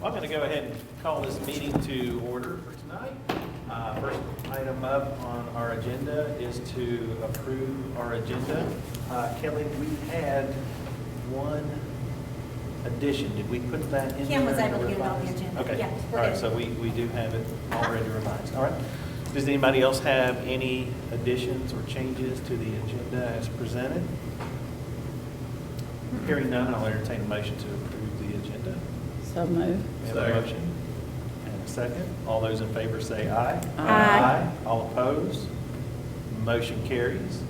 Well, I'm going to go ahead and call this meeting to order for tonight. First item up on our agenda is to approve our agenda. Kelly, we had one addition. Did we put that in there? Kim was able to get it on the revised? agenda. Okay. Yeah, we're All right, good. so we do have it already revised. All right. Does anybody else have any additions or changes to the agenda as presented? Hearing none, I'll entertain a motion to approve the agenda. So moved. We have a motion and a second. All those in favor say aye. Aye. All opposed? Motion carries.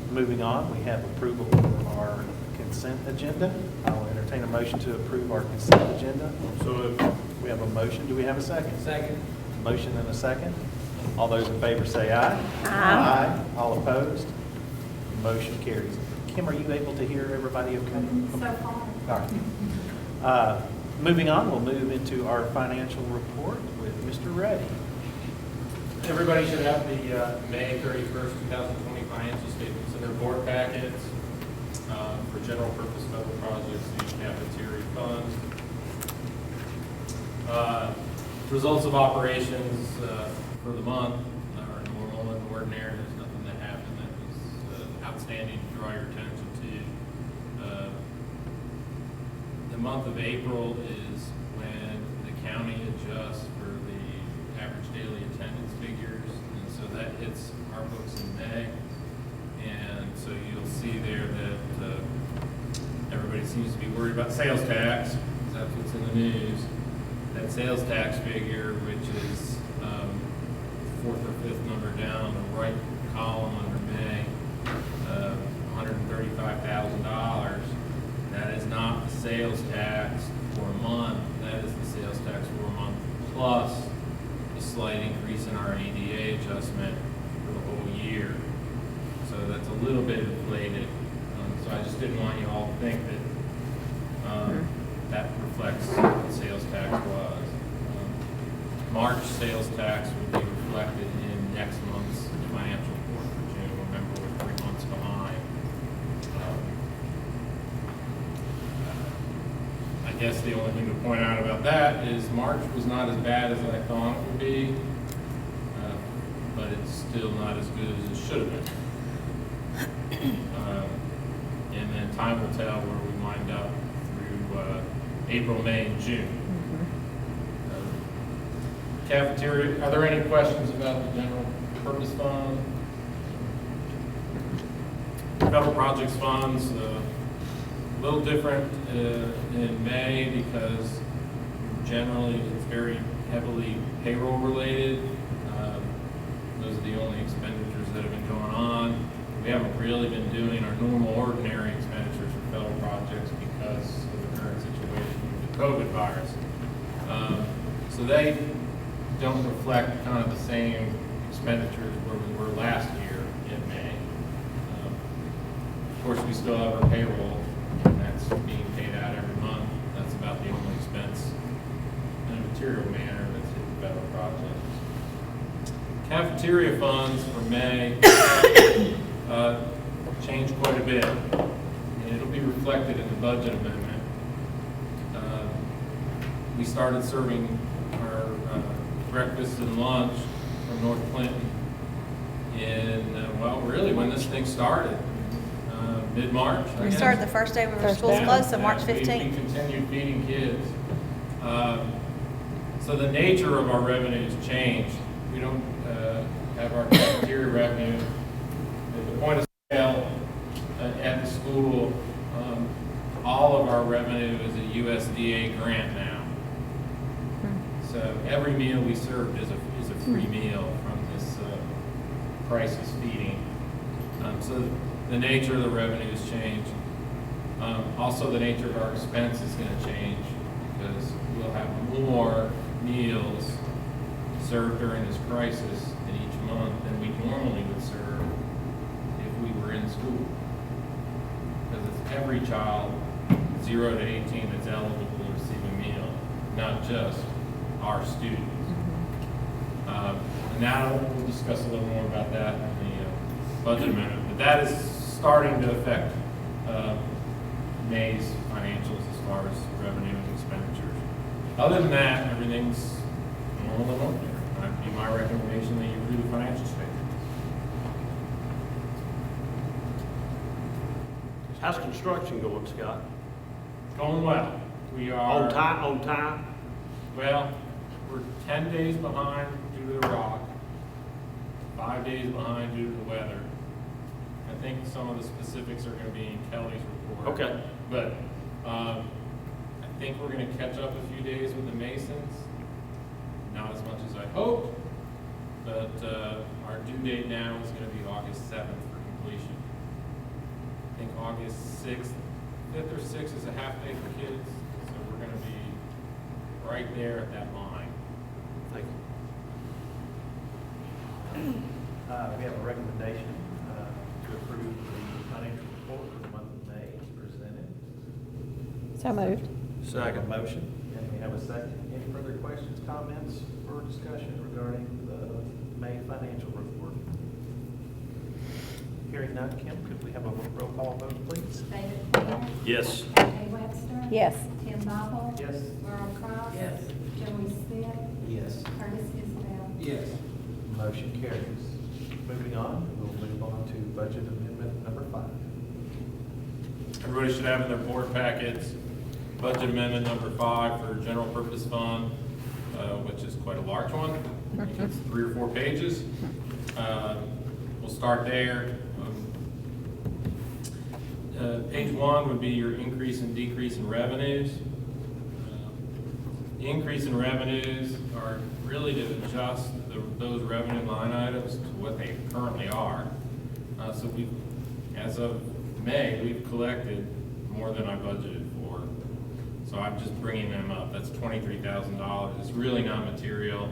Moving on, we have approval of our consent agenda. I will entertain a motion to approve our consent agenda. So We have a motion. Do we have a second? Second. Motion and a second. All those in favor say aye. Aye. All opposed? Motion carries. Kim, are you able to hear everybody okay? So far. All right. Moving on, we'll move into our financial report with Mr. Reddy. Everybody should have the May 31st, 2020 financial statements in their board packets for general purpose federal projects and cafeteria funds. Results of operations for the month are normal and ordinary. There's nothing that happened that was outstanding to draw your attention to. The month of April is when the county adjusts for the average daily attendance figures, and so that hits our books in May. And so you'll see there that everybody seems to be worried about sales tax, because that's what's in the news. That sales tax figure, which is fourth or fifth number down, the right column under May, $135,000. That is not the sales tax for a month. That is the sales tax for a month plus a slight increase in our ADA adjustment for the whole year. So that's a little bit inflated. So I just didn't want you all to think that that reflects what the sales tax was. March sales tax will be reflected in next month's financial report for June. Remember, we're 3 months behind. I guess the only thing to point out about that is March was not as bad as I thought it would be, but it's still not as good as it should have been. And then time will tell where we wind up through April, May, and June. Cafeteria, are there any questions about the general purpose fund? Federal projects funds, a little different in May because generally it's very heavily payroll related. Those are the only expenditures that have been going on. We haven't really been doing our normal ordinary expenditures for federal projects because of the current situation with the COVID virus. So they don't reflect kind of the same expenditures where we were last year in May. Of course, we still have our payroll, and that's being paid out every month. That's about the only expense in a material manner that's in federal projects. Cafeteria funds for May changed quite a bit, and it'll be reflected in the budget amendment. We started serving our breakfast and lunch from North Clinton really when this thing started, mid-March. We started the first day we were school closed, so March We 15th. continued feeding kids. So the nature of our revenues changed. We don't have our cafeteria revenue at the point of sale at the school. All of our revenue is a USDA grant now. So every meal we served is a free meal from this crisis feeding. So the nature of the revenues changed. Also, the nature of our expense is going to change because we'll have more meals served during this crisis in each month than we normally would serve if we were in school. Because it's every child 0 to 18 that's eligible to receive a meal, not just our students. And now we'll discuss a little more about that in the budget amendment. But that is starting to affect May's financials as far as revenue and expenditures. Other than that, everything's normal and ordinary. That'd be my recommendation that you review the financial statements. How's construction going, Scott? Going well. We are. On time? Well, we're 10 days behind due to the rock, 5 days behind due to the weather. I think some of the specifics are gonna be in Kelly's report. Okay. But, I think we're gonna catch up a few days with the masons. Not as much as I hoped, but, our due date now is gonna be August 7th for completion. I think August 6th, 5th or 6th is a half day for kids, so we're gonna be right there at that line. Thank you. We have a recommendation to approve the financial report for the month of May as presented. So moved. We have a motion, and we have a second. Any further questions, comments, or discussion regarding the May financial report? Hearing none, Kim, could we have a roll call vote, please? David Moore. Yes. AJ Webster. Yes. Tim Bobbin. Yes. Merle Cross. Yes. Joey Smith. Yes. Curtis Isbell. Yes. Motion carries. Moving on, we'll move on to budget amendment number 5. Everybody should have in their board packets, budget amendment number 5 for general purpose fund, which is quite a large one. I think it's 3 or 4 pages. We'll start there. Page 1 would be your increase and decrease in revenues. The increase in revenues are really to adjust those revenue line items to what they currently are. So we, as of May, we've collected more than I budgeted for. So I'm just bringing them up. That's $23,000. It's really not material,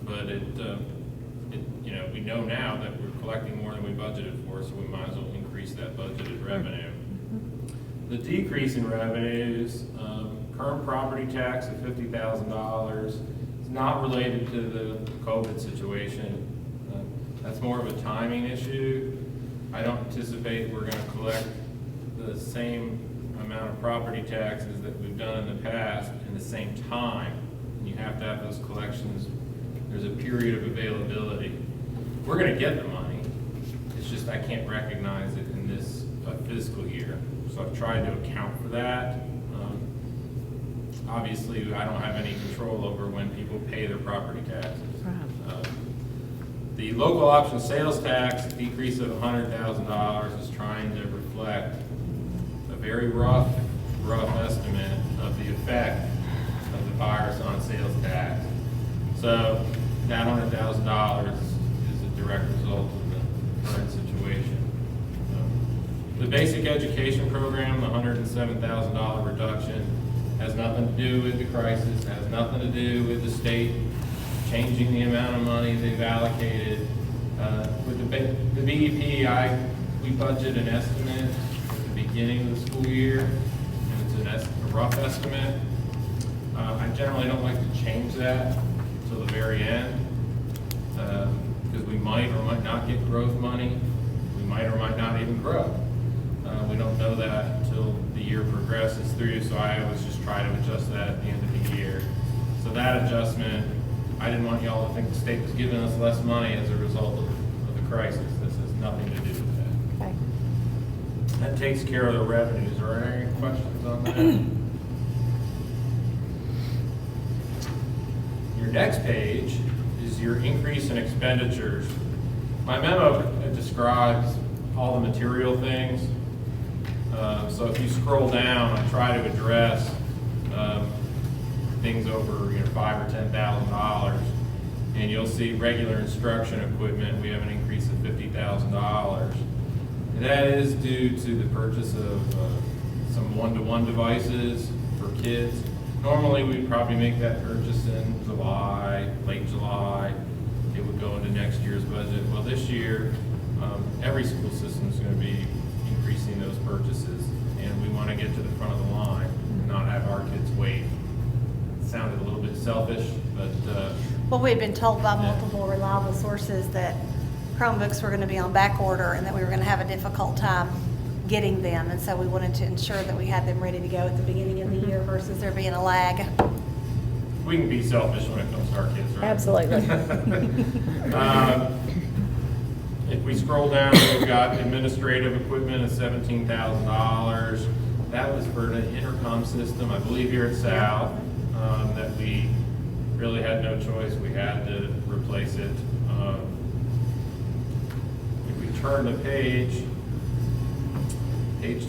but you know, we know now that we're collecting more than we budgeted for, so we might as well increase that budgeted revenue. The decrease in revenues, current property tax of $50,000 is not related to the COVID situation. That's more of a timing issue. I don't anticipate we're gonna collect the same amount of property taxes that we've done in the past in the same time. And you have to have those collections. There's a period of availability. We're gonna get the money. It's just I can't recognize it in this fiscal year. So I've tried to account for that. Obviously, I don't have any control over when people pay their property taxes. The local option sales tax decrease of $100,000 is trying to reflect a very rough estimate of the effect of the virus on sales tax. So that $100,000 is a direct result of the current situation. The basic education program, the $107,000 reduction, has nothing to do with the crisis, has nothing to do with the state changing the amount of money they've allocated. With the BEP, we budget an estimate at the beginning of the school year, and it's a rough estimate. I generally don't like to change that till the very end, because we might or might not get growth money. We might or might not even grow. We don't know that until the year progresses through, so I always just try to adjust that at the end of the year. So that adjustment, I didn't want y'all to think the state was giving us less money as a result of the crisis. This has nothing to do with that. Okay. That takes care of the revenues. Are there any questions on that? Your next page is your increase in expenditures. My memo describes all the material things. So if you scroll down, I try to address things over $5,000 or $10,000, and you'll see regular instruction equipment. We have an increase of $50,000. That is due to the purchase of some one-to-one devices for kids. Normally, we'd probably make that purchase in July, late July. It would go into next year's budget. Well, this year, every school system is going to be increasing those purchases, and we want to get to the front of the line and not have our kids wait. It sounded a little bit selfish, but Well, we've been told by multiple reliable sources that Chromebooks were going to be on back order and that we were going to have a difficult time getting them. And so we wanted to ensure that we had them ready to go at the beginning of the year versus there being a lag. We can be selfish when it comes to our kids, right? Absolutely. If we scroll down, we've got administrative equipment of $17,000. That was for the intercom system, I believe here at South, that we really had no choice. We had to replace it. If we turn the page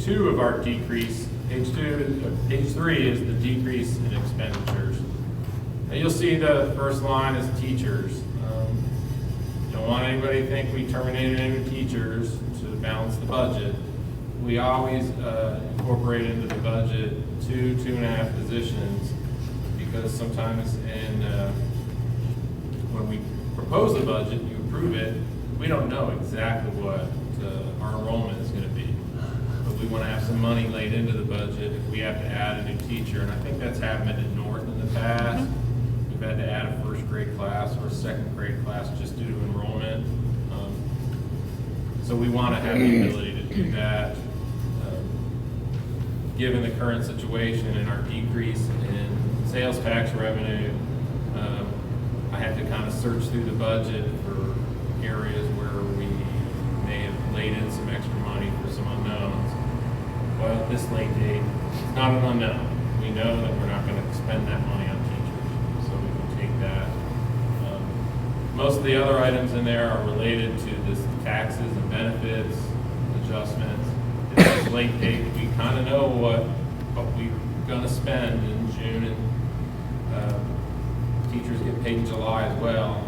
2 of our decrease, page 3 is the decrease in expenditures. Now you'll see the first line is teachers. Don't want anybody to think we terminated any teachers to balance the budget. We always incorporate into the budget 2.5 positions, because sometimes when we propose the budget, you approve it, we don't know exactly what our enrollment is going to be. But we want to have some money laid into the budget if we have to add a new teacher, and I think that's happened at North in the past. We've had to add a first grade class or a second grade class just due to enrollment. So we want to have the ability to do that. Given the current situation and our decrease in sales tax revenue, I had to kind of search through the budget for areas where we may have laid in some extra money for some unknowns. Well, at this late date, it's not an unknown. We know that we're not going to spend that money on teachers, so we can take that. Most of the other items in there are related to this taxes and benefits, adjustments. At this late date, we kind of know what we're going to spend in June, and teachers get paid in July as well.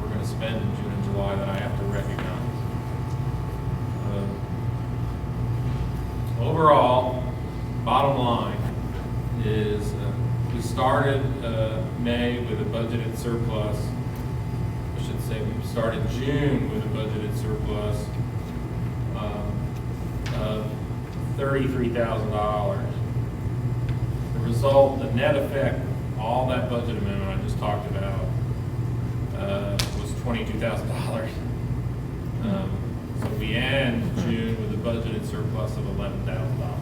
We're going to spend in June and July that I have to recognize. Overall, bottom line is we started May with a budgeted surplus. I should say we started June with a budgeted surplus of $33,000. The result, the net effect, all that budget amendment I just talked about was $22,000. So we end June with a budgeted surplus of $11,000.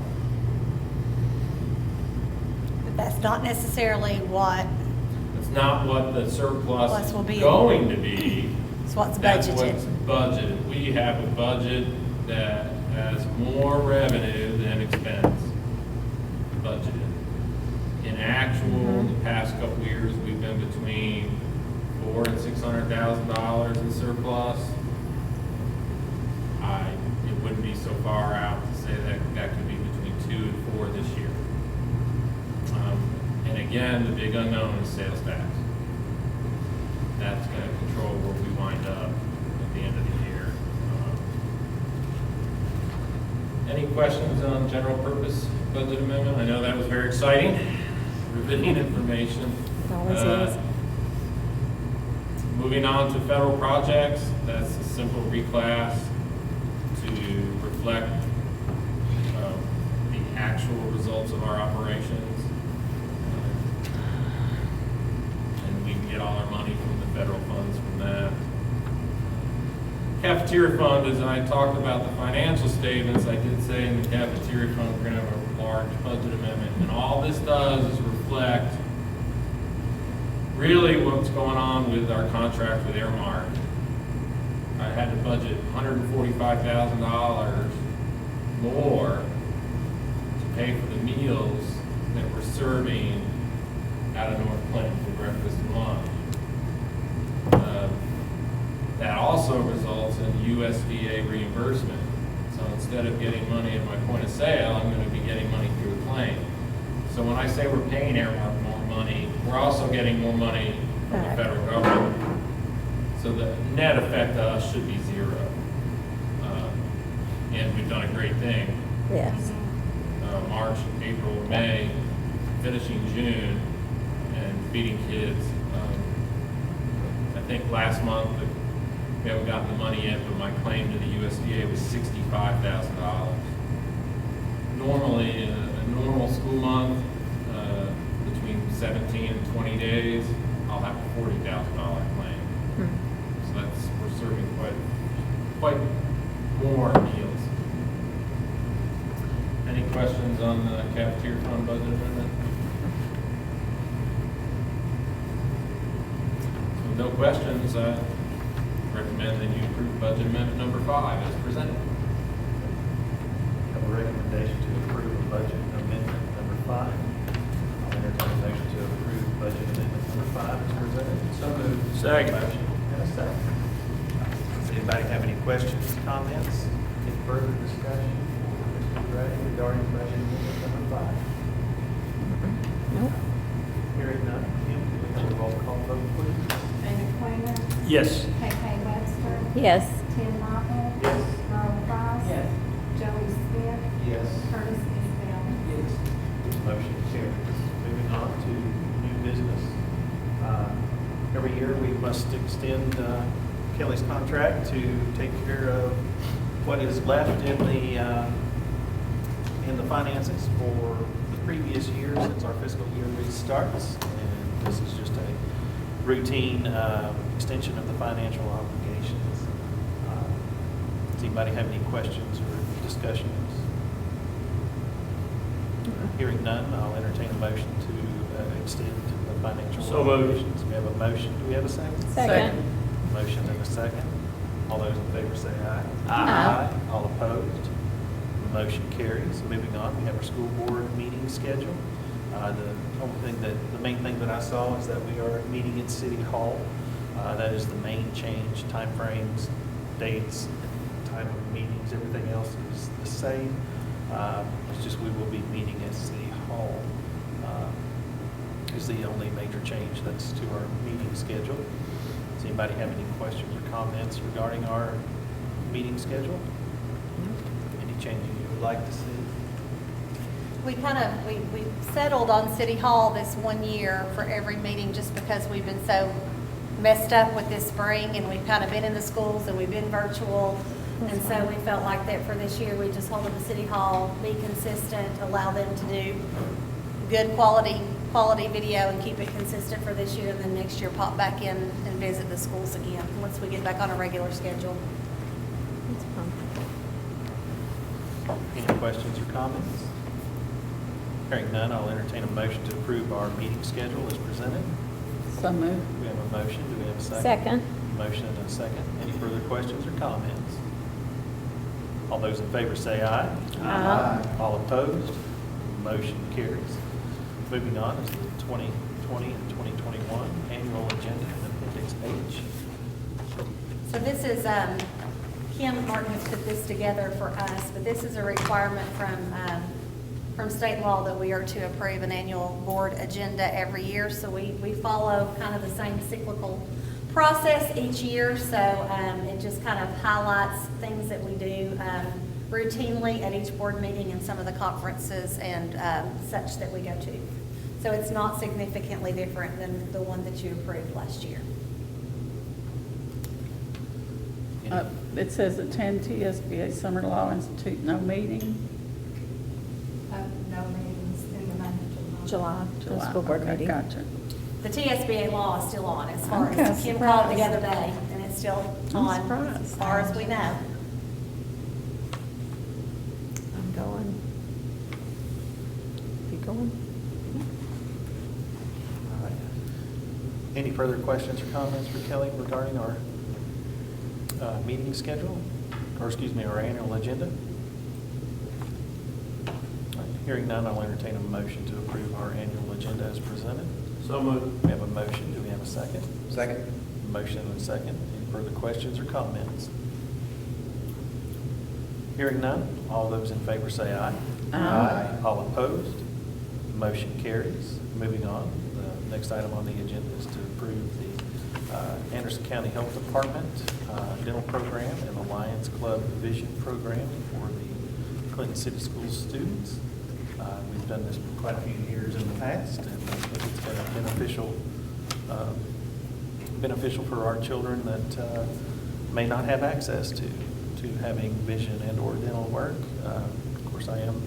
But that's not necessarily what, It's not what the surplus Plus will is be- going to be. it's what's That's budgeted. what's budgeted. We have a budget that has more revenue than expense budgeted. In actual, the past couple years, we've been between $400,000 and $600,000 in surplus. It wouldn't be so far out to say that could be between 2 and 4 this year. And again, the big unknown is sales tax. That's going to control where we wind up at the end of the year. Any questions on general purpose budget amendment? I know that was very exciting, riveting information. It always is. Moving on to federal projects, that's a simple reclass to reflect the actual results of our operations. And we can get all our money from the federal funds from that. Cafeteria fund, as I talked about the financial statements, I did say in the cafeteria fund, we're gonna have a large budget amendment. And all this does is reflect really what's going on with our contract with Airmark. I had to budget $145,000 more to pay for the meals that we're serving out of North Clinton for breakfast and lunch. That also results in USDA reimbursement. So instead of getting money at my point of sale, I'm going to be getting money through a claim. So when I say we're paying Airmark more money, we're also getting more money from the federal government. So the net effect to us should be 0. And we've done a great thing. Yes. March, April, May, finishing June, and feeding kids. I think last month, we haven't gotten the money yet, but my claim to the USDA was $65,000. Normally, in a normal school month, between 17 and 20 days, I'll have a $40,000 claim. So we're serving quite more meals. Any questions on the cafeteria fund budget amendment? no questions, I recommend that you approve budget amendment number 5 as presented. Have a recommendation to approve a budget amendment number 5. I'll entertain a motion to approve budget amendment number 5 as presented. So moved. Second. Motion and a second. Does anybody have any questions, comments, any further discussion? Mr. Gray, regarding budget amendment number 5? Nope. Hearing none, Kim, can we have a roll call vote, please? David Quayner. Yes. KK Webster. Yes. Tim Michael. Yes. Earl Price. Yes. Joey Smith. Yes. Curtis Isbell. Yes. Motion carries. Moving on to new business. Every year, we must extend Kelly's contract to take care of what is left in the finances for the previous year since our fiscal year restarts. And this is just a routine extension of the financial obligations. Does anybody have any questions or discussions? Hearing none, I'll entertain a motion to extend the financial So moved. obligations. We have a motion. Do we have a second? Second. Motion and a second. All those in favor say aye. Aye. All opposed? Motion carries. Moving on, we have our school board meeting schedule. The main thing that I saw is that we are meeting at City Hall. That is the main change, timeframes, dates, time of meetings, everything else is the same. It's just we will be meeting at City Hall. Is the only major change that's to our meeting schedule. Does anybody have any questions or comments regarding our meeting schedule? Any changes you would like to see? We settled on City Hall this one year for every meeting just because we've been so messed up with this spring and we've kind of been in the schools and we've been virtual. And so we felt like that for this year, we just hold it at City Hall, be consistent, allow them to do good quality video and keep it consistent for this year, and then next year pop back in and visit the schools again once we get back on a regular schedule. That's fine. Any questions or comments? Hearing none, I'll entertain a motion to approve our meeting schedule as presented. So moved. We have a motion. Do we have a second? Second. Motion and a second. Any further questions or comments? All those in favor say aye. Aye. All opposed? Motion carries. Moving on is the 2020 and 2021 annual agenda and appendix H. So this is, Kim Martin has put this together for us, but this is a requirement from state law that we are to approve an annual board agenda every year. So we follow kind of the same cyclical process each year. So it just kind of highlights things that we do routinely at each board meeting and some of the conferences and such that we go to. So it's not significantly different than the one that you approved last year. It says attend TSBA Summer Law Institute, no meeting. No meetings in the month of July. July, the school board Okay, meeting. gotcha. The TSBA law is still on as far Okay, as Kim called it the surprised. other day, and it's still I'm on surprised. as far as we know. I'm going. You going? All right. Any further questions or comments for Kelly regarding our meeting schedule, or excuse me, our annual agenda? All right, hearing none, I'll entertain a motion to approve our annual agenda as presented. So moved. We have a motion. Do we have a second? Second. Motion and a second. Any further questions or comments? Hearing none, all those in favor say aye. Aye. All opposed? Motion carries. Moving on, the next item on the agenda is to approve the Anderson County Health Department dental program and the Lions Club Vision program for the Clinton City Schools students. We've done this for quite a few years in the past, and I think it's been a beneficial for our children that may not have access to having vision and or dental work. Of course, I am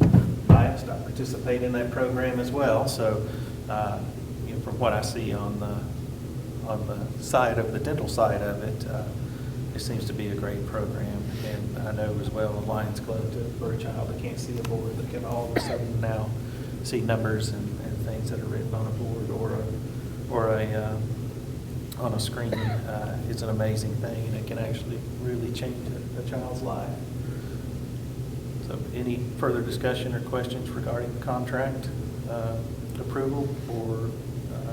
biased. I participate in that program as well. So, from what I see on the side of the dental side of it, it seems to be a great program. And I know as well, the Lions Club, for a child that can't see a board, that can all of a sudden now see numbers and things that are written on a board or a on a screen is an amazing thing, and it can actually really change a child's life. So any further discussion or questions regarding the contract approval for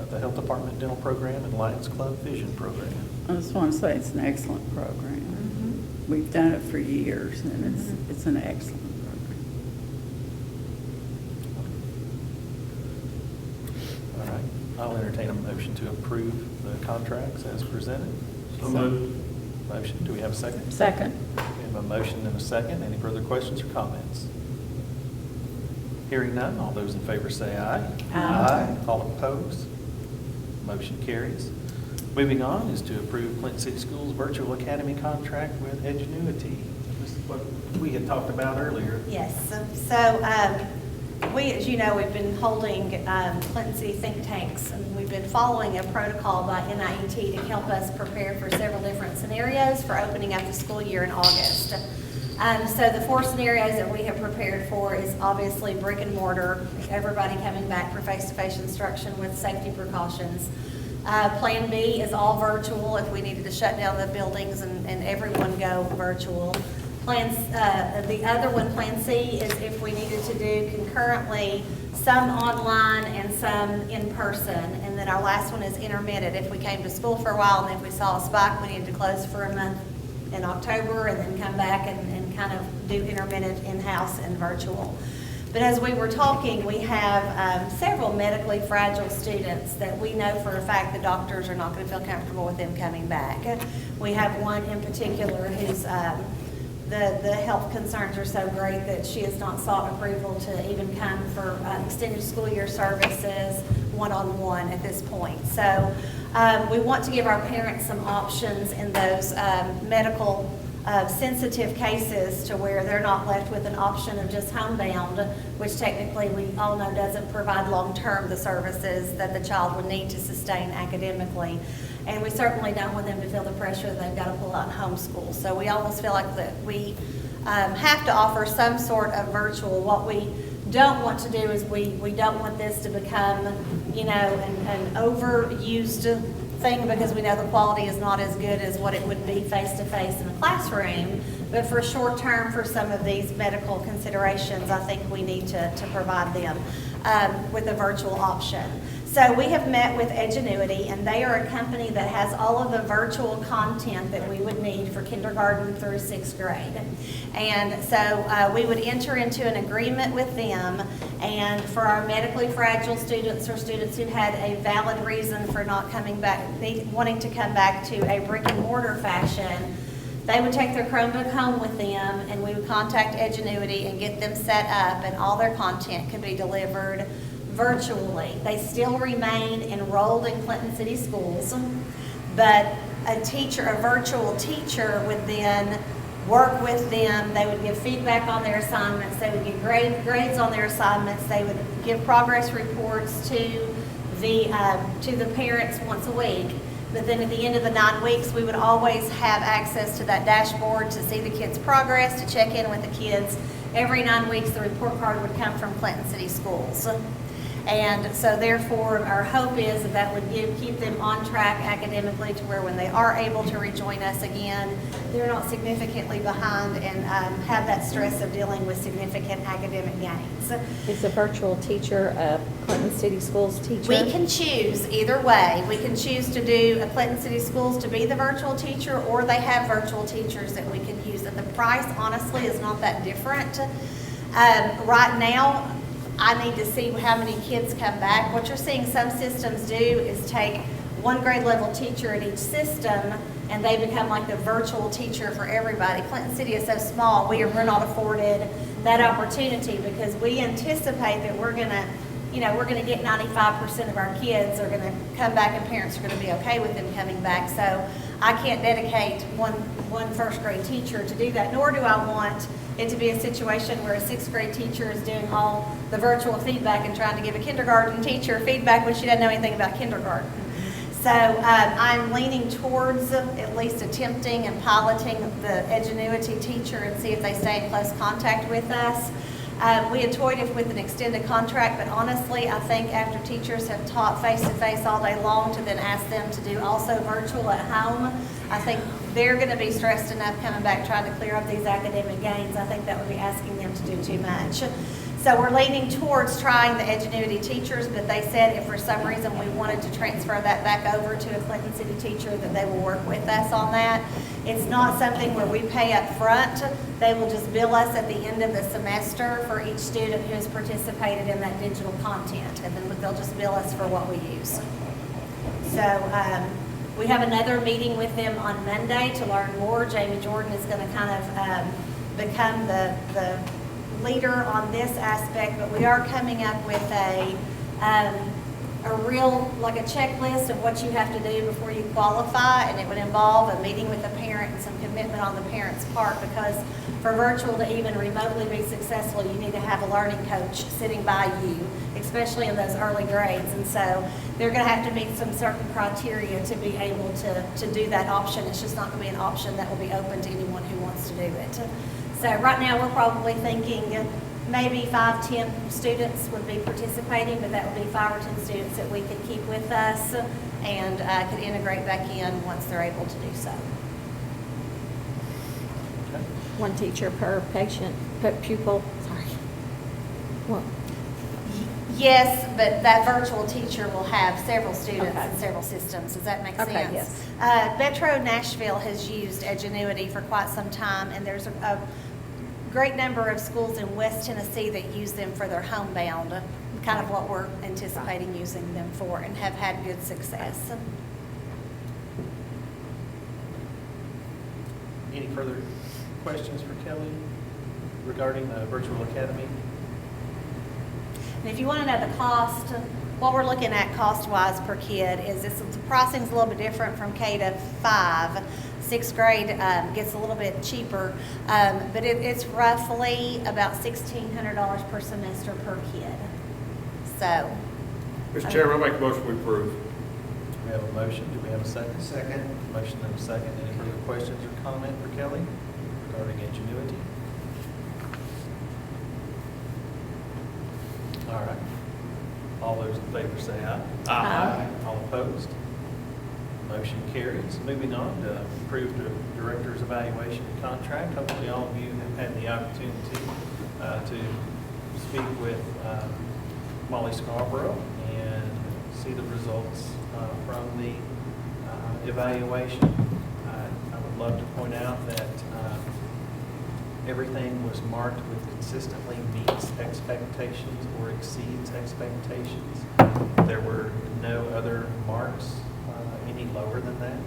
the Health Department Dental Program and Lions Club Vision Program? I just want to say it's an excellent program. We've done it for years, and it's an excellent program. All right, I'll entertain a motion to approve the contracts as presented. So moved. Motion, do we have a second? Second. We have a motion and a second. Any further questions or comments? Hearing none, all those in favor say aye. Aye. All opposed? Motion carries. Moving on is to approve Clinton City Schools Virtual Academy contract with Edgenuity. This is what we had talked about earlier. Yes, so we, as you know, we've been holding Clinton City think tanks, and we've been following a protocol by NIET to help us prepare for several different scenarios for opening up the school year in August. So the 4 scenarios that we have prepared for is obviously brick and mortar, everybody coming back for face-to-face instruction with safety precautions. Plan B is all virtual if we needed to shut down the buildings and everyone go virtual. The other one, Plan C, is if we needed to do concurrently some online and some in person. And then our last one is intermittent. If we came to school for a while and if we saw a spike, we needed to close for a month in October and then come back and kind of do intermittent in-house and virtual. But as we were talking, we have several medically fragile students that we know for a fact the doctors are not going to feel comfortable with them coming back. We have one in particular who's the health concerns are so great that she has not sought approval to even come for extended school year services one-on-one at this point. So we want to give our parents some options in those medical sensitive cases to where they're not left with an option of just homebound, which technically we all know doesn't provide long-term the services that the child would need to sustain academically. And we certainly don't want them to feel the pressure that they've got to pull out and homeschool. So we almost feel like that we have to offer some sort of virtual. What we don't want to do is we don't want this to become, you know, an overused thing because we know the quality is not as good as what it would be face-to-face in a classroom. But for short term, for some of these medical considerations, I think we need to provide them with a virtual option. So we have met with Edgenuity, and they are a company that has all of the virtual content that we would need for kindergarten through 6th grade. And so we would enter into an agreement with them, and for our medically fragile students or students who had a valid reason for not coming back, wanting to come back to a brick and mortar fashion, they would take their Chromebook home with them, and we would contact Edgenuity and get them set up, and all their content could be delivered virtually. They still remain enrolled in Clinton City Schools, but a virtual teacher would then work with them. They would give feedback on their assignments. They would give grades on their assignments. They would give progress reports to the parents once a week. But then at the end of the 9 weeks, we would always have access to that dashboard to see the kids' progress, to check in with the kids. Every 9 weeks, the report card would come from Clinton City Schools. And so therefore, our hope is that would keep them on track academically to where when they are able to rejoin us again, they're not significantly behind and have that stress of dealing with significant academic gains. Is a virtual teacher a Clinton City Schools teacher? We can choose either way. We can choose to do a Clinton City Schools to be the virtual teacher, or they have virtual teachers that we can use. And the price, honestly, is not that different. Right now, I need to see how many kids come back. What you're seeing some systems do is take one grade level teacher at each system, and they become like the virtual teacher for everybody. Clinton City is so small, we're not afforded that opportunity because we anticipate that we're gonna get 95% of our kids are gonna come back and parents are gonna be okay with them coming back. So I can't dedicate one first grade teacher to do that, nor do I want it to be a situation where a 6th grade teacher is doing all the virtual feedback and trying to give a kindergarten teacher feedback when she doesn't know anything about kindergarten. So I'm leaning towards at least attempting and piloting the Edgenuity teacher and see if they stay in close contact with us. We had toyed with an extended contract, but honestly, I think after teachers have taught face-to-face all day long to then ask them to do also virtual at home, I think they're going to be stressed enough coming back trying to clear up these academic gains. I think that would be asking them to do too much. So we're leaning towards trying the Edgenuity teachers, but they said if for some reason we wanted to transfer that back over to a Clinton City teacher, that they will work with us on that. It's not something where we pay up front. They will just bill us at the end of the semester for each student who has participated in that digital content, and then they'll just bill us for what we use. So we have another meeting with them on Monday to learn more. Jamie Jordan is going to kind of become the leader on this aspect, but we are coming up with a real, like a checklist of what you have to do before you qualify, and it would involve a meeting with the parent and some commitment on the parent's part, because for virtual to even remotely be successful, you need to have a learning coach sitting by you, especially in those early grades. And so they're going to have to meet some certain criteria to be able to do that option. It's just not going to be an option that will be open to anyone who wants to do it. So right now, we're probably thinking maybe 5-10 students would be participating, but that would be 5 or 10 students that we could keep with us and could integrate back in once they're able to do so. Okay. One teacher per patient, per pupil, sorry. Well, Yes, but that virtual teacher will have several students Okay. and several systems. Does that make sense? Okay, yes. Metro Nashville has used Edgenuity for quite some time, and there's a great number of schools in West Tennessee that use them for their homebound, kind of what we're anticipating using them for, and have had good success. Any further questions for Kelly regarding the virtual academy? And if you want to know the cost, what we're looking at cost-wise per kid is the pricing's a little bit different from K to 5. 6th grade gets a little bit cheaper, but it's roughly about $1,600 per semester per kid. So, Mr. Chairman, I make a motion we approve. We have a motion. Do we have a second? Second. Motion and a second. Any further questions or comment for Kelly regarding Ingenuity? All right. All those in favor say aye. Aye. All opposed? Motion carries. Moving on to approve the director's evaluation contract. Hopefully all of you have had the opportunity to speak with Molly Scarborough and see the results from the evaluation. I would love to point out that everything was marked with consistently meets expectations or exceeds expectations. There were no other marks any lower than that.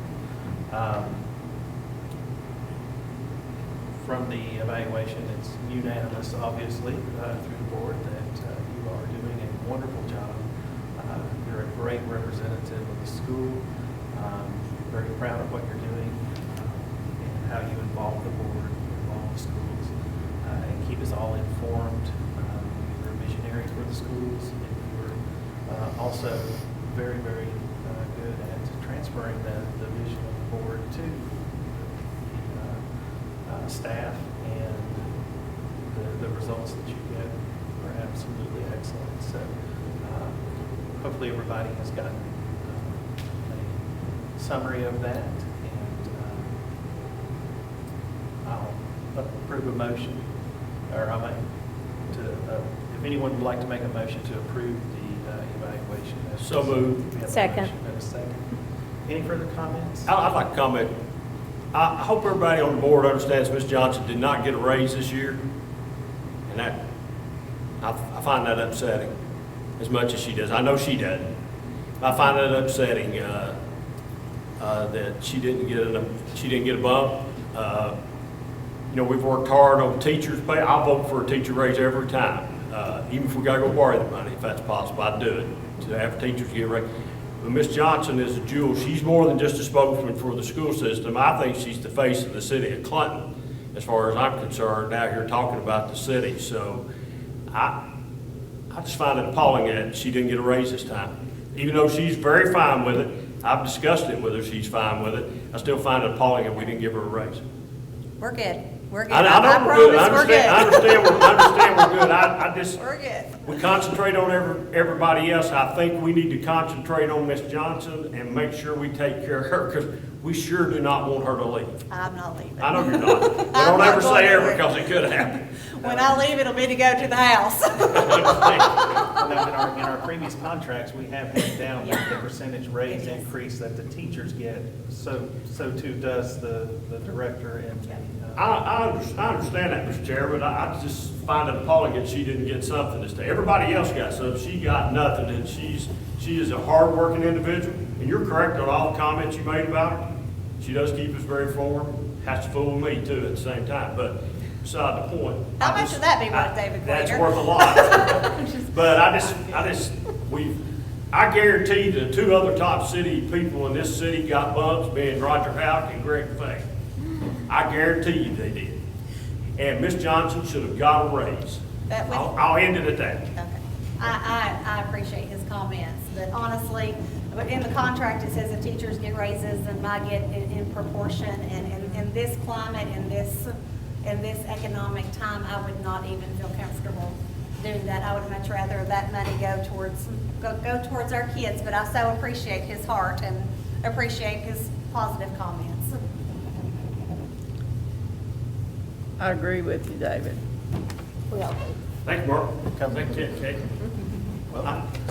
From the evaluation, it's unanimous, obviously, through the board that you are doing a wonderful job. You're a great representative of the school. Very proud of what you're doing and how you involve the board, involve the schools, and keep us all informed. You're a visionary for the schools, and you're also very, very good at transferring the vision of the board to the staff, and the results that you get are absolutely excellent. So hopefully everybody has gotten a summary of that, and I'll approve a motion, or I might, if anyone would like to make a motion to approve the evaluation. So moved. We have a Second. motion and a second. Any further comments? I'd like to comment. I hope everybody on the board understands Ms. Johnson did not get a raise this year. And that, I find that upsetting as much as she does. I know she doesn't. I find that upsetting that she didn't get a bump. You know, we've worked hard on teachers' pay. I'll vote for a teacher raise every time. Even if we gotta go borrow the money, if that's possible, I'd do it, to have teachers get a raise. But Ms. Johnson is a jewel. She's more than just a spokesman for the school system. I think she's the face of the city of Clinton, as far as I'm concerned, out here talking about the city. So I just find it appalling that she didn't get a raise this time. Even though she's very fine with it, I've discussed it with her, she's fine with it, I still find it appalling that we didn't give her a raise. we're good. We're good. I know I we're good. I promise we're understand we're good. I good. just, We're good. we concentrate on everybody else. I think we need to concentrate on Miss Johnson and make sure we take care of her, because we sure do not want her to leave. I'm not leaving. I know you're not, but I'm don't not ever going say ever, anywhere. because it could happen. When I leave, it'll be to go to the house. I understand. Now, in our previous contracts, we have had down Yeah. the percentage raise It is. increase that the teachers get. So too does the director and the. I understand that, Mr. Chair, but I just find it appalling that she didn't get something this day. Everybody else got something, she got nothing, and she is a hardworking individual, and you're correct on all the comments you made about her. She does keep us very informed, has to fool me too at the same time, but beside the point. How much would that be worth, David That's Quaker? worth a lot. But I guarantee the two other top city people in this city got bumps, being Roger Houck and Greg Fay. I guarantee you they did. And Miss Johnson should have got a raise. That would- I'll end it at that. Okay. I appreciate his comments, but honestly, in the contract, it says if teachers get raises, then I get in proportion, and in this climate, in this economic time, I would not even feel comfortable doing that. I would much rather that money go towards our kids, but I so appreciate his heart and appreciate his positive comments. I agree with you, David. We all do. Thank you, Mark. Thank you, Kate.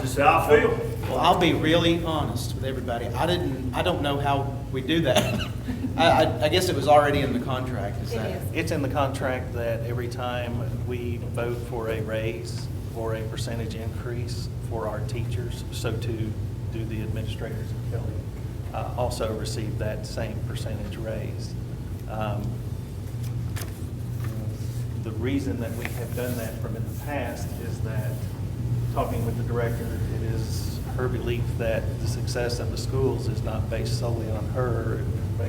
Just how I feel. Well, I'll be really honest with everybody. I don't know how we do that. I guess it was already in the contract, is It that? is. It's in the contract that every time we vote for a raise or a percentage increase for our teachers, so too do the administrators at Kelly also receive that same percentage raise. The reason that we have done that from in the past is that, talking with the director, it is her belief that the success of the schools is not based solely on her, it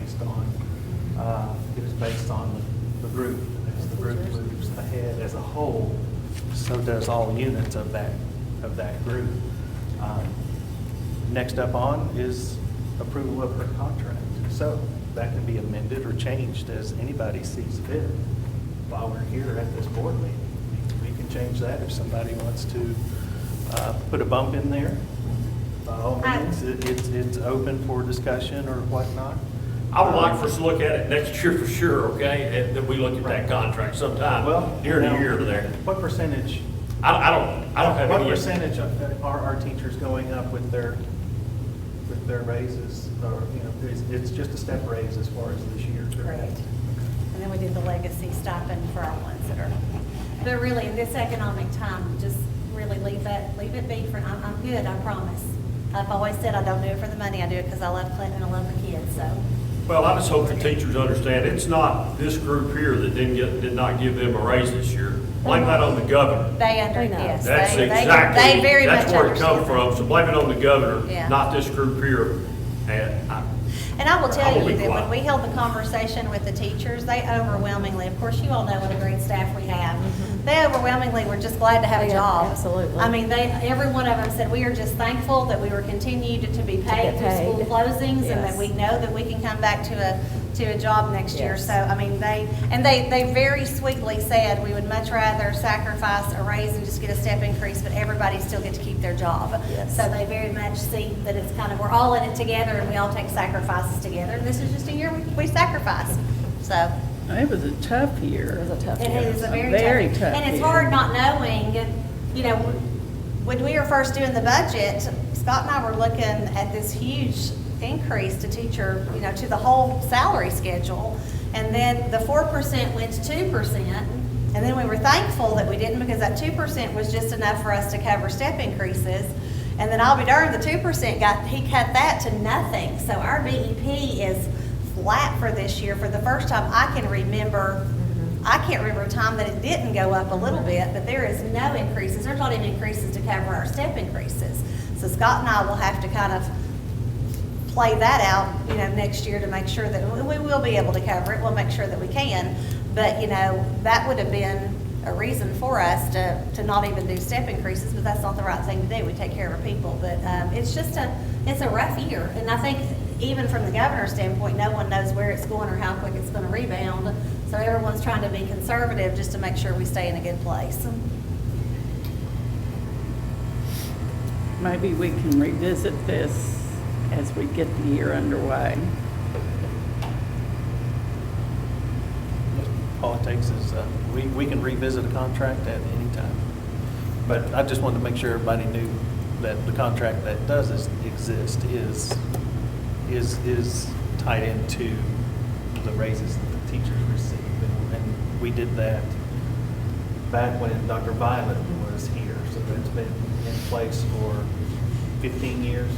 is based on the group. As the group moves ahead as a whole, so does all units of that group. Next up on is approval of her contract. So that can be amended or changed as anybody sees fit. While we're here at this board meeting, we can change that if somebody wants to put a bump in there. By all means, it's open for discussion or whatnot. I would like for us to look at it next year for sure, okay? And that we look at that contract sometime during the year there. What percentage? I don't have What any. percentage are our teachers going up with their raises? Or, it's just a step raise as far as this year. Correct. And then we did the legacy stipend for our ones that are, but really in this economic time, just really leave it be for, I'm good, I promise. I've always said I don't do it for the money, I do it because I love Clinton and I love the kids, so. Well, I just hope the teachers understand, it's not this group here that did not give them a raise this year. Blame that on the governor. They They know. yes. That's they exactly, very much that's where it come understand. from, so blame it on the governor, Yeah. not this group here. And I will I tell will you be that when quiet. we held the conversation with the teachers, they overwhelmingly, of course, you all know what a great staff we have. They overwhelmingly were just glad to have a Yeah, job. absolutely. I mean, every one of them said, we are just thankful that we were continued to be paid get through school paid. closings and that Yes. we know that we can come back to a job next year. Yes. So, I mean, they very sweetly said, we would much rather sacrifice a raise and just get a step increase, but everybody still get to keep their job. Yes. So they very much see that it's kind of, we're all in it together and we all take sacrifices together. And this is just a year we sacrifice. So It was a tough year. It was a tough it year. is a A very very tough. tough And it's year. hard not knowing, when we were first doing the budget, Scott and I were looking at this huge increase to teacher, to the whole salary schedule. And then the 4% went to 2%. And then we were thankful that we didn't, because that 2% was just enough for us to cover step increases. And then I'll be darned, the 2% he cut that to nothing. So our BEP is flat for this year for the first time I can remember. I can't remember a time that it didn't go up a little bit, but there is no increases. There's not even increases to cover our step increases. So Scott and I will have to kind of play that out, next year to make sure that we will be able to cover it. We'll make sure that we can. But, that would have been a reason for us to not even do step increases, but that's not the right thing to do. We take care of our people, but it's just it's a rough year. And I think even from the governor's standpoint, no one knows where it's going or how quick it's going to rebound. So everyone's trying to be conservative just to make sure we stay in a good place. Maybe we can revisit this as we get the year underway. All it takes is, we can revisit a contract at any time. But I just wanted to make sure everybody knew that the contract that does exist is tied into the raises that the teachers receive. And we did that back when Dr. Violet was here. So that's been in place for 15 years,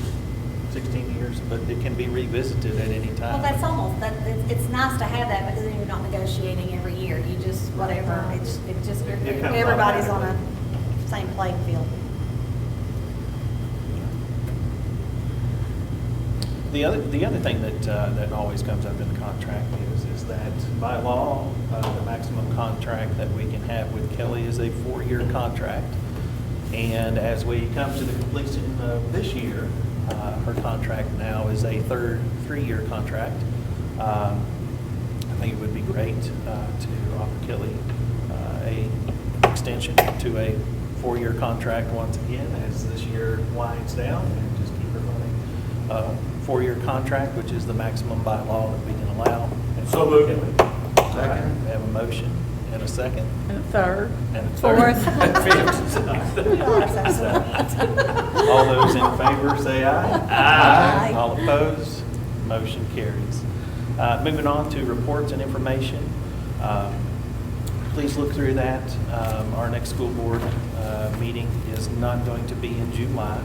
16 years, but it can be revisited at any time. Well, that's almost, it's nice to have that, but then you're not negotiating every year. You just, whatever, it just, It comes everybody's on automatically. a same playing field. The other thing that always comes up in the contract is that by law, the maximum contract that we can have with Kelly is a 4-year contract. And as we come to the completion of this year, her contract now is a 3-year contract. I think it would be great to offer Kelly a extension to a 4-year contract once again as this year winds down, and just keep her running. 4-year contract, which is the maximum by law that we can allow. And So moved. Second. We have a motion and a second. And a third. And a third. All those in favor say aye. Aye. All opposed, motion carries. Moving on to reports and information. Please look through that. Our next school board meeting is not going to be in July,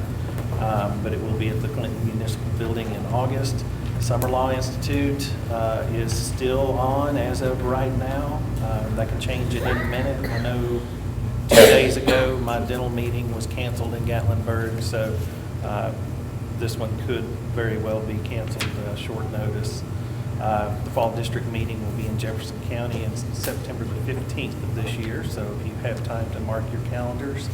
but it will be at the Clinton Municipal Building in August. Summer Law Institute is still on as of right now. That can change at any minute. I know 2 days ago, my dental meeting was canceled in Gatlinburg, so this one could very well be canceled short notice. The fall district meeting will be in Jefferson County on September the 15th of this year, so if you have time to mark your calendars,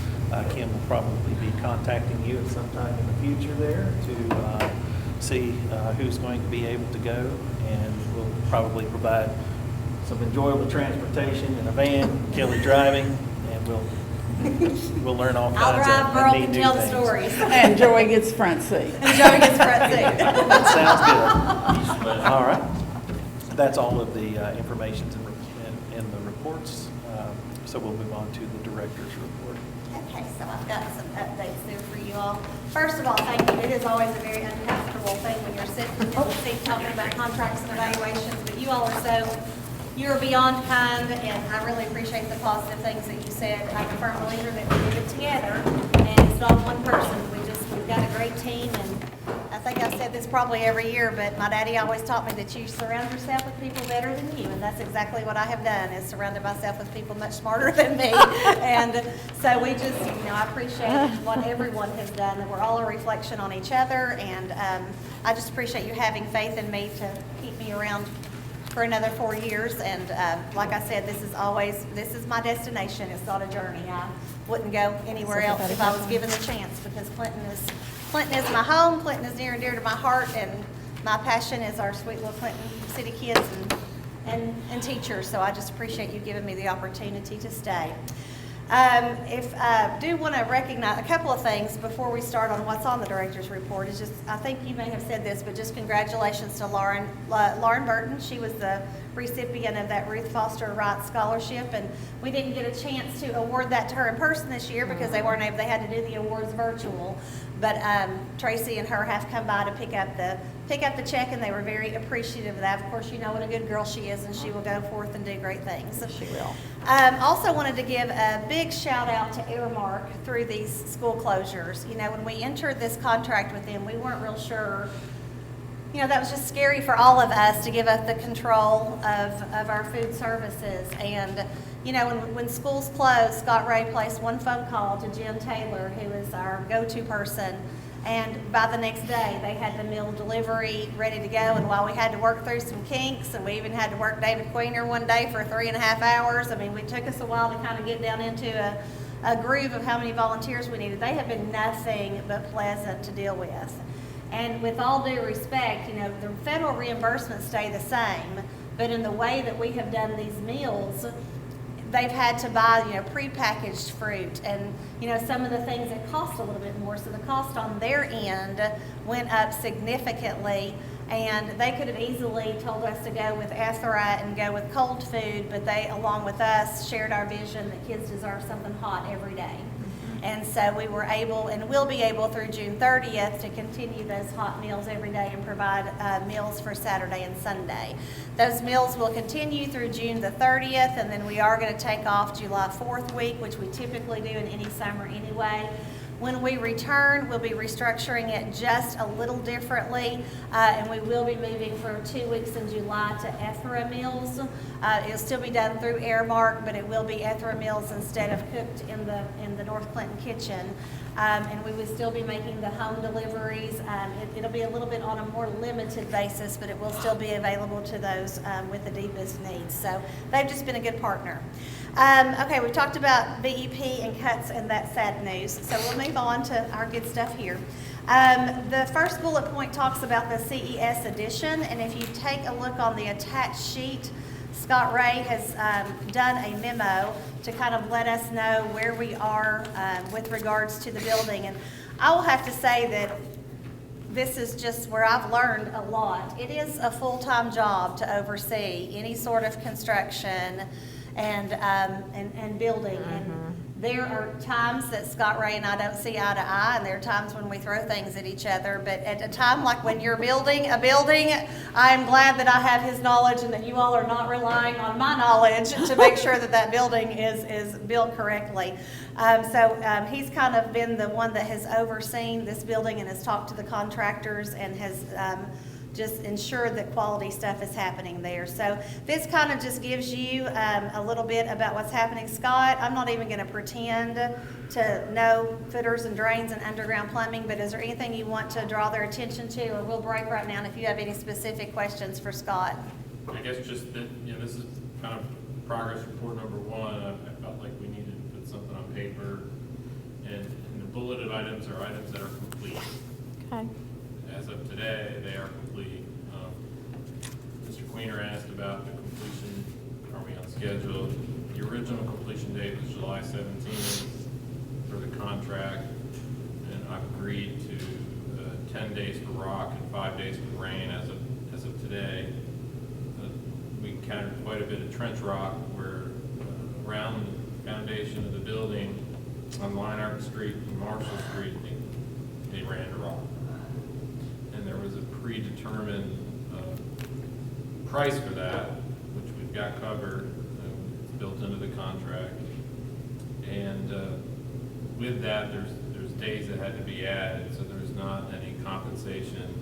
Kim will probably be contacting you at some time in the future there to see who's going to be able to go, and we'll probably provide some enjoyable transportation in a van, Kelly driving, and we'll learn all I'll kinds drive, of Merle neat can new tell the things. stories. And Joey gets front seat. And Joey gets front seat. That sounds good. All right. That's all of the information in the reports. So we'll move on to the director's report. Okay, so I've got some updates there for you all. First of all, thank you. It is always a very uncomfortable thing when you're sitting in the seat talking about contracts and evaluations, but you all are you're beyond kind, and I really appreciate the positive things that you said. I'm a firm believer that we do it together, and it's not one person. We've got a great team, and I think I've said this probably every year, but my daddy always taught me that you surround yourself with people better than you, and that's exactly what I have done, is surrounded myself with people much smarter than me. And so we just, I appreciate what everyone has done, that we're all a reflection on each other, and I just appreciate you having faith in me to keep me around for another 4 years. And like I said, this is my destination. It's not a journey. I wouldn't go anywhere else if I was given the chance, because Clinton is my home. Clinton is near and dear to my heart, and my passion is our sweet little Clinton City kids and teachers. So I just appreciate you giving me the opportunity to stay. If I do want to recognize a couple of things before we start on what's on the director's report, is just, I think you may have said this, but just congratulations to Lauren Burton. She was the recipient of that Ruth Foster Wright Scholarship, and we didn't get a chance to award that to her in person this year because they had to do the awards virtual. But Tracy and her have come by to pick up the check, and they were very appreciative of that. Of course, you know what a good girl she is, and she will go forth and do great things. She will. Also wanted to give a big shout out to Airmark through these school closures. When we entered this contract with them, we weren't real sure. That was just scary for all of us to give up the control of our food services. And when schools closed, Scott Ray placed one phone call to Jim Taylor, who is our go-to person, And by the next day, they had the meal delivery ready to go. And while we had to work through some kinks, and we even had to work David Queener one day for 3.5 hours, I mean, it took us a while to kind of get down into a groove of how many volunteers we needed. They have been nothing but pleasant to deal with. And with all due respect, you know, the federal reimbursements stay the same, but in the way that we have done these meals, they've had to buy, you know, prepackaged fruit and, you know, some of the things that cost a little bit more. So the cost on their end went up significantly, and they could have easily told us to go with Etherite and go with cold food, but they, along with us, shared our vision that kids deserve something hot every day. And so we were able, and will be able through June 30th, to continue those hot meals every day and provide meals for Saturday and Sunday. Those meals will continue through June the 30th, and then we are going to take off July 4th week, which we typically do in any summer anyway. When we return, we'll be restructuring it just a little differently, and we will be moving for 2 weeks in July to Ethra meals. It'll still be done through Airmark, but it will be Ethra meals instead of cooked in the North Clinton kitchen. And we would still be making the home deliveries. It'll be a little bit on a more limited basis, but it will still be available to those with the deepest needs. So they've just been a good partner. Okay, we've talked about BEP and cuts and that sad news. So we'll move on to our good stuff here. The first bullet point talks about the CES edition, and if you take a look on the attached sheet, Scott Ray has done a memo to kind of let us know where we are with regards to the building. And I will have to say that this is just where I've learned a lot. It is a full-time job to oversee any sort of construction and building. And there are times that Scott Ray and I don't see eye to eye, and there are times when we throw things at each other. But at a time like when you're building a building, I'm glad that I have his knowledge and that you all are not relying on my knowledge to make sure that that building is built correctly. So he's kind of been the one that has overseen this building and has talked to the contractors and has just ensured that quality stuff is happening there. So this kind of just gives you a little bit about what's happening. Scott, I'm not even going to pretend to know footers and drains and underground plumbing, but is there anything you want to draw their attention to? Or we'll break right now, and if you have any specific questions for Scott. I guess just that, you know, this is kind of progress report number one. I felt like we needed to put something on paper, and the bulleted items are items that are complete. Okay. As of today, they are complete. Mr. Queener asked about the completion. Are we on schedule? The original completion date was July 17th for the contract, and I've agreed to 10 days for rock and 5 days for rain as of today. We encountered quite a bit of trench rock where around the foundation of the building on Leinart Street and Marshall Street, they ran to rock. There was a predetermined price for that, which we've got covered, it's built into the contract. And with that, there's days that had to be added, so there's not any compensation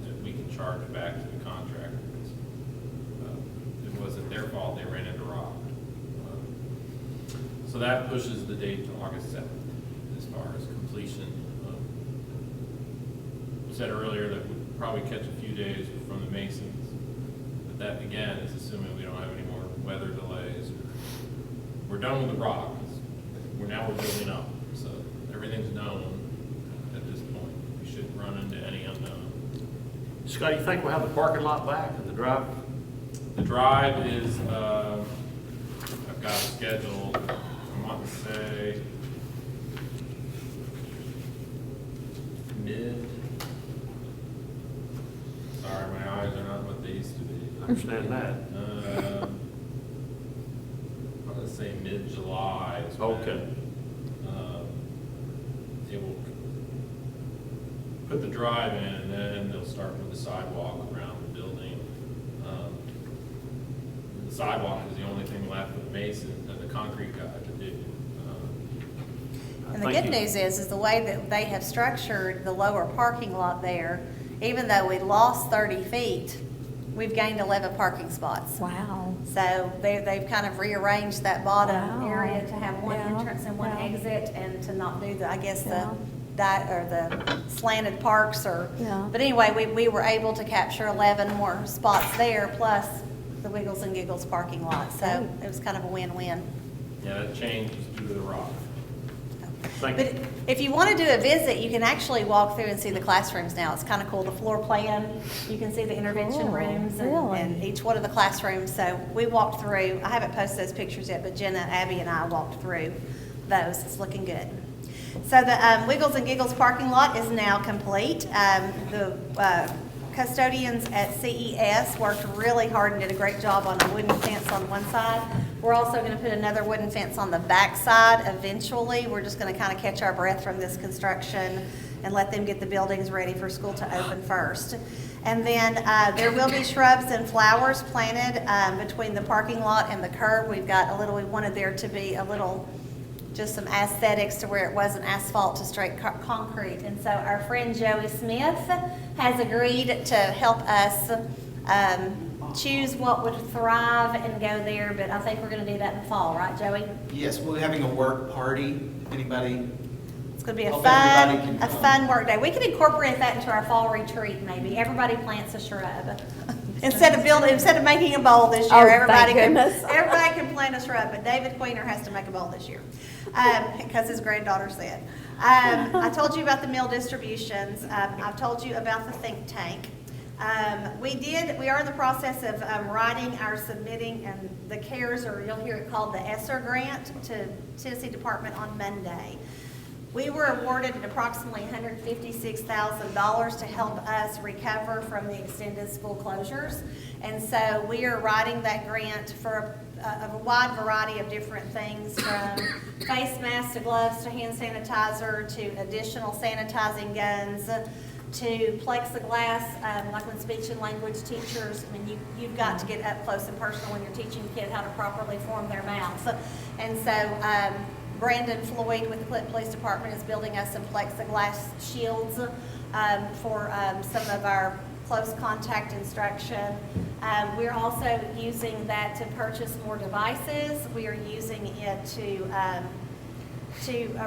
that we can charge back to the contractors. It wasn't their fault, they ran into rock. So that pushes the date to August 7th as far as completion. Said earlier that we'd probably catch a few days from the masons, but that again is assuming we don't have any more weather delays. We're done with the rock. We're building up, so everything's known at this point. We shouldn't run into any unknown. Scott, you think we'll have the parking lot back and the drive? The drive is I've got a schedule. I want to say mid. Sorry, my eyes are not what they used to be. I understand that. I'm gonna say mid-July is when, Okay. They will put the drive in, and then they'll start with the sidewalk around the building. The sidewalk is the only thing left for the mason and the concrete guy to do. And the Thank good you. news is the way that they have structured the lower parking lot there, even though we lost 30 feet, we've gained 11 parking spots. Wow. So they've kind of rearranged that bottom Wow. area to have one Yeah. entrance and one Yeah. exit, and to not do the, I guess, Yeah. or the slanted parks or, Yeah. but anyway, we were able to capture 11 more spots there, plus the Wiggles and Giggles parking lot. So it was kind of a win-win. Yeah, that change is due to the rock. Thank But you. if you want to do a visit, you can actually walk through and see the classrooms now. It's kind of cool, the floor plan. You can see the intervention Cool, rooms really? and each one of the classrooms. So we walked through, I haven't posted those pictures yet, but Jenna, Abby, and I walked through those. It's looking good. So the Wiggles and Giggles parking lot is now complete. The custodians at CES worked really hard and did a great job on a wooden fence on one side. We're also going to put another wooden fence on the back side eventually. We're just going to kind of catch our breath from this construction and let them get the buildings ready for school to open first. And then there will be shrubs and flowers planted between the parking lot and the curb. We've got a little, we wanted there to be a little, just some aesthetics to where it wasn't asphalt to straight concrete. And so our friend Joey Smith has agreed to help us choose what would thrive and go there, but I think we're gonna do that in the fall, right, Joey? Yes, we're having a work party. Anybody? It's gonna be a Hope everybody fun, can a come. fun work day. We could incorporate that into our fall retreat, maybe. Everybody plants a shrub. Instead of making a bowl this Oh, year, thank everybody goodness. can plant a shrub, but David Queener has to make a bowl this year, because his granddaughter said. I told you about the meal distributions. I've told you about the think tank. We are in the process of writing our submitting and the CARES, or you'll hear it called the ESSER grant, to Tennessee Department on Monday. We were awarded approximately $156,000 to help us recover from the extended school closures. And so we are writing that grant for a wide variety of different things, from face masks to gloves to hand sanitizer to additional sanitizing guns to plexiglass, like when speech and language teachers, I mean, you've got to get up close and personal when you're teaching a kid how to properly form their mouths. And so Brandon Floyd with the Clinton Police Department is building us some plexiglass shields for some of our close contact instruction. We're also using that to purchase more devices. We are using it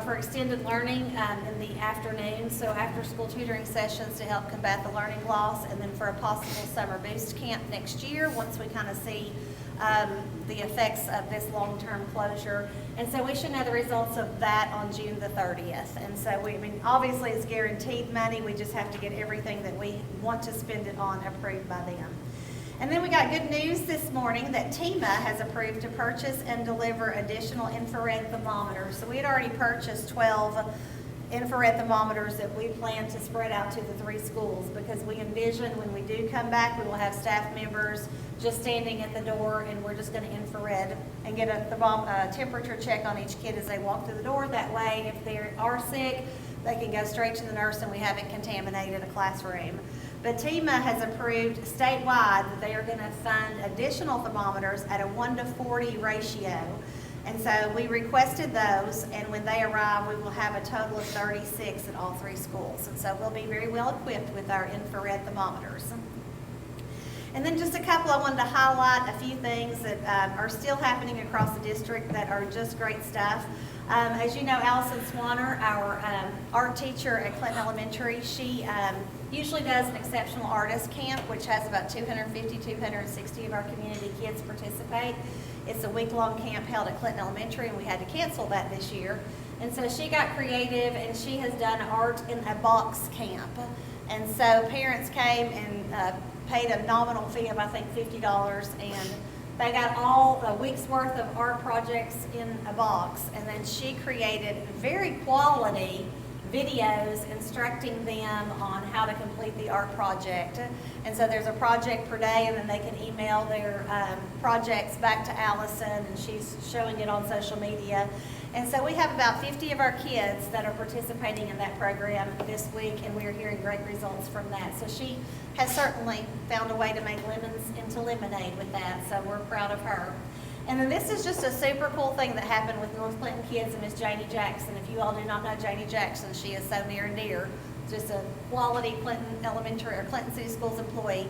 for extended learning in the afternoon, so after school tutoring sessions to help combat the learning loss, and then for a possible summer boost camp next year once we kind of see the effects of this long-term closure. And so we should know the results of that on June the 30th. And so obviously it's guaranteed money, we just have to get everything that we want to spend it on approved by them. And then we got good news this morning that TEMA has approved to purchase and deliver additional infrared thermometers. So we had already purchased 12 infrared thermometers that we plan to spread out to the 3 schools, because we envision when we do come back, we will have staff members just standing at the door, and we're just going to infrared and get a temperature check on each kid as they walk through the door. That way, if they are sick, they can go straight to the nurse and we haven't contaminated a classroom. But TEMA has approved statewide that they are going to fund additional thermometers at a 1:40 ratio. And so we requested those, and when they arrive, we will have a total of 36 at all 3 schools. And so we'll be very well equipped with our infrared thermometers. And then just a couple, I wanted to highlight a few things that are still happening across the district that are just great stuff. As you know, Allison Swanner, our art teacher at Clinton Elementary, she usually does an exceptional artist camp, which has about 250-260 of our community kids participate. It's a week-long camp held at Clinton Elementary, and we had to cancel that this year. And so she got creative, and she has done art in a box camp. And so parents came and paid a nominal fee of, I think, $50, and they got all a week's worth of art projects in a box. And then she created very quality videos instructing them on how to complete the art project. And so there's a project per day, and then they can email their projects back to Allison, and she's showing it on social media. And so we have about 50 of our kids that are participating in that program this week, and we are hearing great results from that. So she has certainly found a way to make lemons into lemonade with that, so we're proud of her. And then this is just a super cool thing that happened with North Clinton kids and Miss Janie Jackson. If you all do not know Janie Jackson, she is so near and dear. Just a quality Clinton Elementary or Clinton City Schools employee.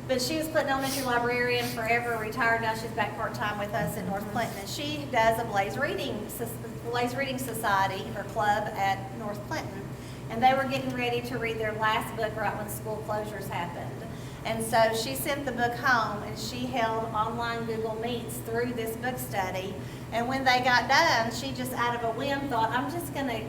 But she was Clinton Elementary librarian forever, retired. Now she's back part-time with us in North Clinton. And she does a Blaze Reading Society or club at North Clinton. and they were getting ready to read their last book right when school closures happened. And so she sent the book home, and she held online Google Meets through this book study. And when they got done, she just out of a whim thought, I'm just gonna,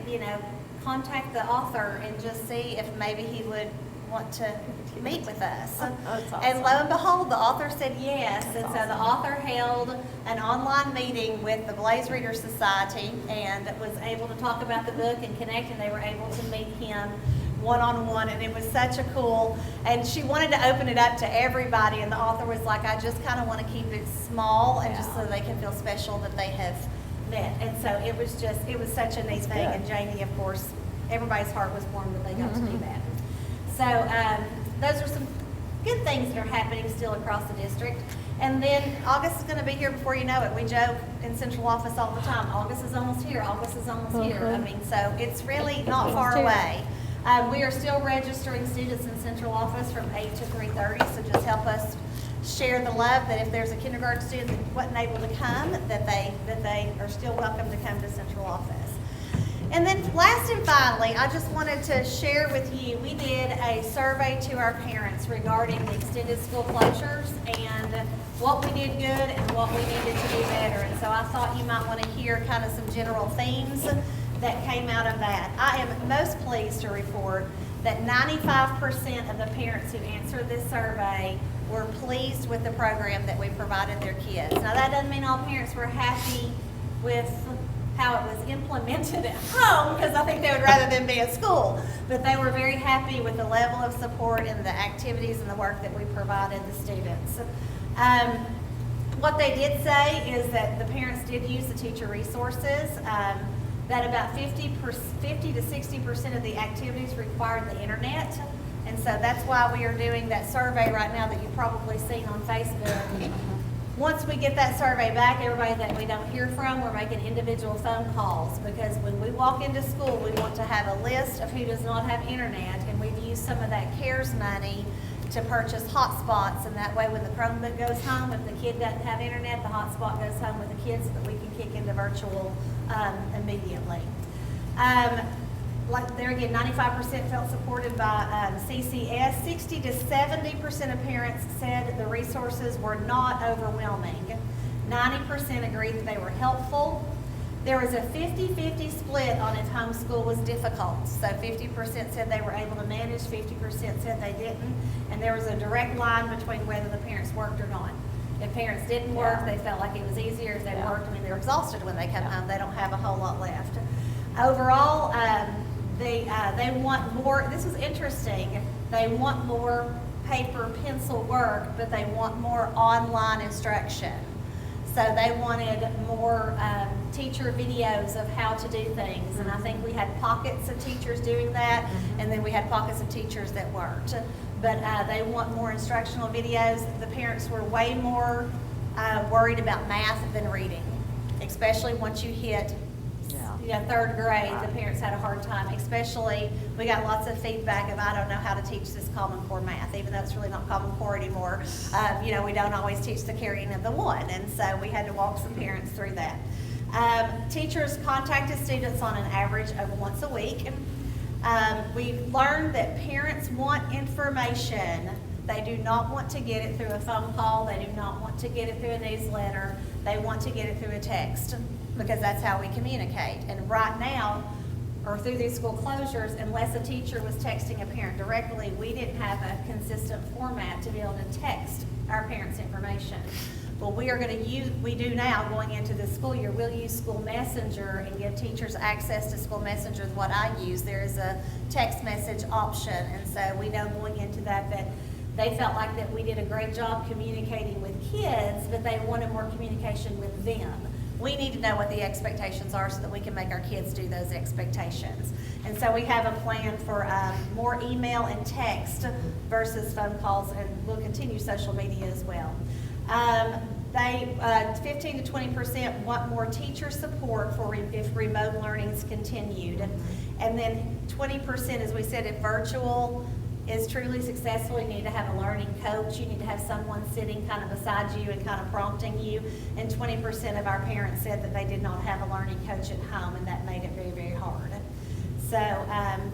contact the author and just see if maybe he would want to meet with us. That's awesome. And lo and behold, the author said yes. And so the author held an online meeting with the Blaze Reader Society and was able to talk about the book and connect, and they were able to meet him one-on-one, and it was such a cool, and she wanted to open it up to everybody, and the author was like, I just kind of want to keep it small and just so they can feel special that they have met. And so it was such a neat thing, and Janie, of course, everybody's heart was warmed that they got to do that. So those are some good things that are happening still across the district. And then August is going to be here before you know it. We joke in central office all the time, August is almost here, August is almost here. I mean, so it's really not far away. We are still registering students in central office from 8 to 3:30, so just help us share the love that if there's a kindergarten student that wasn't able to come, that they are still welcome to come to central office. And then last and finally, I just wanted to share with you, we did a survey to our parents regarding the extended school closures and what we did good and what we needed to do better. And so I thought you might want to hear kind of some general themes that came out of that. I am most pleased to report that 95% of the parents who answered this survey were pleased with the program that we provided their kids. Now that doesn't mean all parents were happy with how it was implemented at home, because I think they would rather them be at school, but they were very happy with the level of support and the activities and the work that we provided the students. What they did say is that the parents did use the teacher resources, that about 50 to 60% of the activities required the internet. And so that's why we are doing that survey right now that you've probably seen on Facebook. Once we get that survey back, everybody that we don't hear from, we're making individual phone calls, because when we walk into school, we want to have a list of who does not have internet, and we've used some of that CARES money to purchase hotspots, and that way when the Chromebook goes home, if the kid doesn't have internet, the hotspot goes home with the kids so that we can kick into virtual immediately. Like there again, 95% felt supported by CCS. 60 to 70% of parents said the resources were not overwhelming. 90% agreed that they were helpful. There was a 50-50 split on if homeschool was difficult. So 50% said they were able to manage, 50% said they didn't. And there was a direct line between whether the parents worked or not. If parents didn't work, they felt like it was easier. If they worked, I mean, they're exhausted when they come home. They don't have a whole lot left. Overall, they want more. This was interesting. They want more paper pencil work, but they want more online instruction. So they wanted more teacher videos of how to do things. And I think we had pockets of teachers doing that, and then we had pockets of teachers that weren't. But they want more instructional videos. The parents were way more worried about math than reading, especially once you hit third grade. The parents had a hard time, especially we got lots of feedback of I don't know how to teach this Common Core math, even though it's really not Common Core anymore. We don't always teach the carrying of the one, and so we had to walk some parents through that. Teachers contacted students on an average of once a week. We've learned that parents want information. They do not want to get it through a phone call. They do not want to get it through a newsletter. They want to get it through a text, because that's how we communicate. And right now, or through these school closures, unless a teacher was texting a parent directly, we didn't have a consistent format to be able to text our parents information. Well, we do now going into the school year, we'll use School Messenger and give teachers access to School Messenger is what I use. There is a text message option, and so we know going into that they felt like that we did a great job communicating with kids, but they wanted more communication with them. We need to know what the expectations are so that we can make our kids do those expectations. And so we have a plan for more email and text versus phone calls, and we'll continue social media as well. 15 to 20% want more teacher support for if remote learning's continued. And then 20%, as we said, if virtual is truly successful, you need to have a learning coach. You need to have someone sitting kind of beside you and kind of prompting you. And 20% of our parents said that they did not have a learning coach at home, and that made it very, very hard. So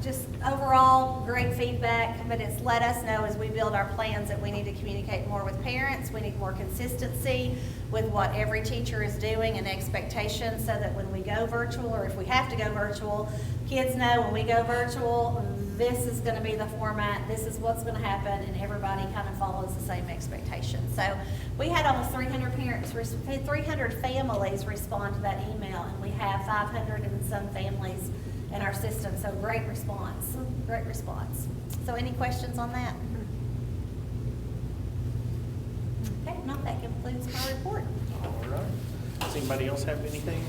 just overall, great feedback, but it's let us know as we build our plans that we need to communicate more with parents. We need more consistency with what every teacher is doing and expectations, so that when we go virtual, or if we have to go virtual, kids know when we go virtual, this is going to be the format, this is what's going to happen, and everybody kind of follows the same expectations. So we had almost 300 parents, 300 families respond to that email, and we have 500 and some families in our system. So great response, great response. So any questions on that? Okay, if not, that concludes my report. All right. Does anybody else have anything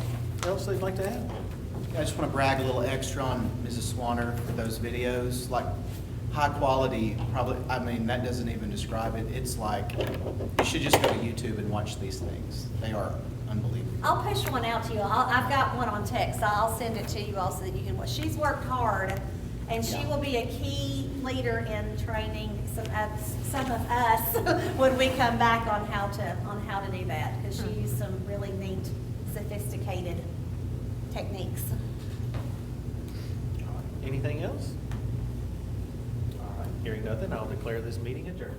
else they'd like to add? I just want to brag a little extra on Mrs. Swanner for those videos, like high quality, probably, I mean, that doesn't even describe it. It's like, you should just go to YouTube and watch these things. They are unbelievable. I'll push one out to you. I've got one on text. I'll send it to you also that you can watch. She's worked hard, and she will be a key leader in training some of us when we come back on how to do that, because she used some really neat, sophisticated techniques. Anything else? All right, hearing nothing, I'll declare this meeting adjourned.